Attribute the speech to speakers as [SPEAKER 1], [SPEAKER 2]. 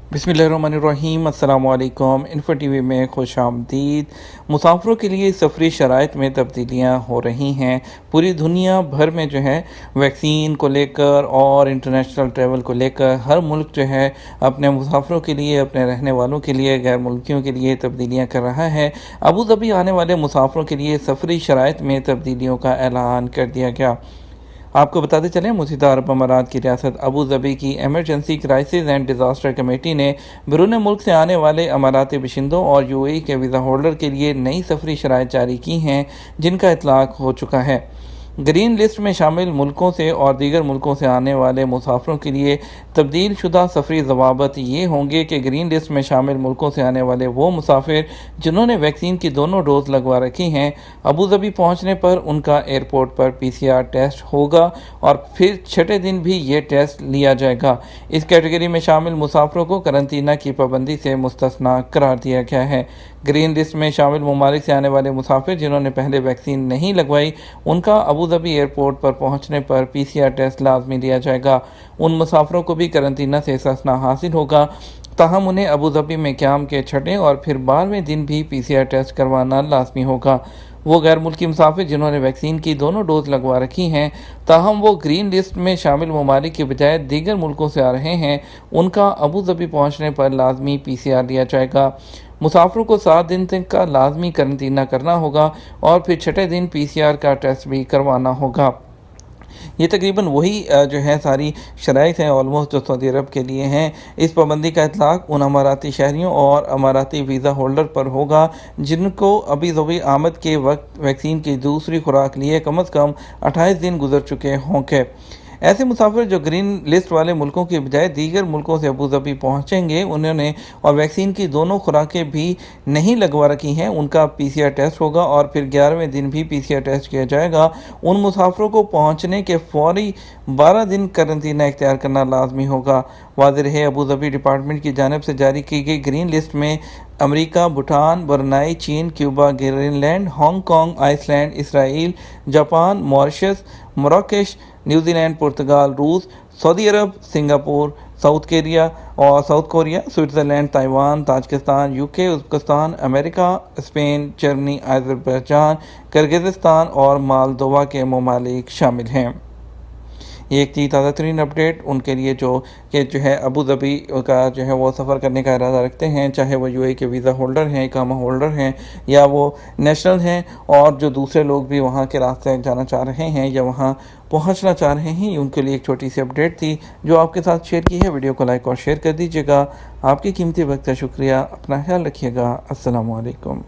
[SPEAKER 1] बिस्मिल्लाहिर्रहमानिर्रहीम। अस्सलाम वालेकुम। इन्फो टीवी में खुश आमदीद। मुसाफिरों के लिए सफ़री शराइत में तब्दीलियाँ हो रही हैं। पूरी दुनिया भर में जो है वैक्सीन को लेकर और इंटरनेशनल ट्रैवल को लेकर हर मुल्क जो है अपने मुसाफिरों के लिए, अपने रहने वालों के लिए, गैर मुल्कियों के लिए तब्दीलियाँ कर रहा है। अबू धाबी आने वाले मुसाफिरों के लिए सफ़री शराइत में तब्दीलियों का ऐलान कर दिया गया। आपको बताते चलें, मुत्तहिदा अरब अमारात की रियासत अबू धाबी की emergency crisis and disaster committee ने बैरून मुल्क से आने वाले अमाराती बाशिंदों और यूएई के वीज़ा होल्डर के लिए नई सफ़री शराइत जारी की हैं, जिनका इतलाक़ हो चुका है। ग्रीन लिस्ट में शामिल मुल्कों से और दीगर मुल्कों से आने वाले मुसाफिरों के लिए तब्दील शुदा सफ़री ज़वाबित ये होंगे कि ग्रीन लिस्ट में शामिल मुल्कों से आने वाले वो मुसाफिर जिन्होंने वैक्सीन की दोनों डोज लगवा रखी हैं, अबू धाबी पहुँचने पर उनका एयरपोर्ट पर PCR टेस्ट होगा और फिर छठे दिन भी ये टेस्ट लिया जाएगा। इस कैटेगरी में शामिल मुसाफिरों को करंतना की पाबंदी से मुस्तस्ना करार दिया गया है। ग्रीन लिस्ट में शामिल ममालिक से आने वाले मुसाफिर जिन्होंने पहले वैक्सीन नहीं लगवाई, उनका अबू धाबी एयरपोर्ट पर पहुंचने पर PCR टेस्ट लाजमी लिया जाएगा। उन मुसाफिरों को भी करंतना से इस्तिस्ना हासिल होगा, ताहम उन्हें अबू धाबी में क़याम के छठे और फिर 12वें दिन भी PCR टेस्ट करवाना लाजमी होगा। वो गैर मुल्की मुसाफिर जिन्होंने वैक्सीन की दोनों डोज लगवा रखी हैं, ताहम वो ग्रीन लिस्ट में शामिल ममालिक के बजाय दीगर मुल्कों से आ रहे हैं, उनका अबू धाबी पहुँचने पर लाजमी PCR लिया जाएगा। मुसाफिरों को 7 दिन तक का लाजमी करंतना करना होगा और फिर छठे दिन PCR का टेस्ट भी करवाना होगा। ये तकरीबन वही जो है सारी शराइत हैं ऑलमोस्ट जो सऊदी अरब के लिए हैं। इस पाबंदी का इतलाक़ उन अमाराती शहरियों और अमाराती वीज़ा होल्डर पर होगा जिनको अभी ज़बी आमद के वक्त वैक्सीन की दूसरी खुराक लिए कम अज़ कम 28 दिन गुजर चुके होंगे। ऐसे मुसाफिर जो ग्रीन लिस्ट वाले मुल्कों के बजाय दीगर मुल्कों से अबू धाबी पहुँचेंगे, उन्होंने और वैक्सीन की दोनों खुराकें भी नहीं लगवा रखी हैं, उनका PCR टेस्ट होगा और फिर 11वें दिन भी PCR टेस्ट किया जाएगा। उन मुसाफिरों को पहुँचने के फौरी 12 दिन करंतना इख्तियार करना लाजमी होगा। वाज़ेह रहे, अबू धाबी डिपार्टमेंट की जानिब से जारी की गई ग्रीन लिस्ट में अमेरिका, भूटान, ब्रुनेई, चीन, Cuba, Greenland, Hong Kong, Iceland, Israel, Japan, Mauritius, मोरक्कश, न्यूजीलैंड, पुर्तगाल, रूस, सऊदी अरब, Singapore, South Korea, Switzerland, Taiwan, Tajikistan, UK, Uzbekistan, America, Spain, Germany, Azerbaijan, Kyrgyzstan और मोल्दोवा के ममालिक शामिल हैं। ये एक थी ताज़ा तरीन अपडेट उनके लिए जो है अबू धाबी का जो है वो सफ़र करने का इरादा रखते हैं, चाहे वो UAE के वीज़ा होल्डर हैं, इकामा होल्डर हैं या वो नेशनल हैं, और जो दूसरे लोग भी वहाँ के रास्ते जाना चाह रहे हैं या वहाँ पहुँचना चाह रहे हैं। उनके लिए एक छोटी सी अपडेट थी जो आपके साथ शेयर की है। वीडियो को लाइक और शेयर कर दीजिएगा। आपकी कीमती वक्त का शुक्रिया। अपना ख्याल रखिएगा। अस्सलामु अलैकुम।